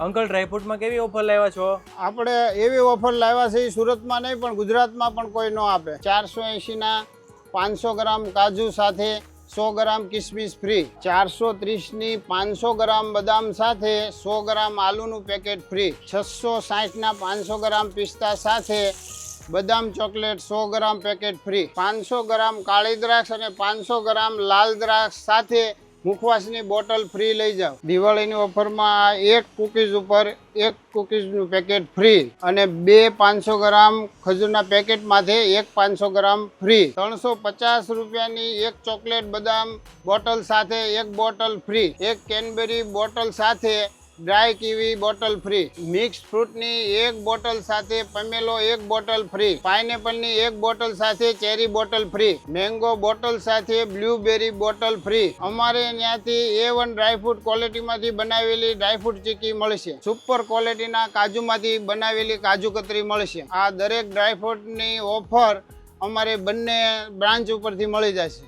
Uncle ડ્રાયફ્રૂટમાં કેવી offer લાવ્યા છો? આપણે એવી ઓફર લાવ્યા છે સુરતમાં નહીં પણ ગુજરાતમાં પણ કોઈ ન આપે। 480ના 500 ગ્રામ કાજુ સાથે 100 ગ્રામ કિસમિસ ફ્રી, 430ની 500 ગ્રામ બદામ સાથે 100 ગ્રામ આલુનું પેકેટ ફ્રી, 660ના 500 ગ્રામ પિસ્તા સાથે બદામ ચોકલેટ 100 ગ્રામ પેકેટ ફ્રી, 500 ગ્રામ કાળી દ્રાક્ષ અને 500 ગ્રામ લાલ દ્રાક્ષ સાથે મુખવાસની બોટલ ફ્રી લઈ જાઓ। દિવાળીની ઓફરમાં એક કુકીઝ ઉપર એક કુકીઝનું પેકેટ ફ્રી અને 2 500 ગ્રામ ખજૂરના પેકેટમાંથી એક 500 ગ્રામ ફ્રી, 350 રૂપિયાની એક ચોકલેટ બદામ બોટલ સાથે એક બોટલ ફ્રી, એક કેનબેરી બોટલ સાથે dry kiwi bottle free, mix ફ્રૂટની એક બોટલ સાથે પમેલો એક બોટલ ફ્રી, પાઇનેપલની એક બોટલ સાથે cherry bottle free, mango bottle સાથે બ્લૂબેરી બોટલ ફ્રી। અમારે ત્યાંથી A1 ડ્રાયફ્રૂટ ક્વોલિટીમાંથી બનાવેલી ડ્રાયફ્રૂટ ચીકી મળશે। સુપર ક્વોલિટીના કાજુમાંથી બનાવેલી કાજુ કતરી મળશે। આ દરેક ડ્રાયફ્રૂટની ઓફર અમારે બંને બ્રાન્ચ ઉપરથી મળી જશે।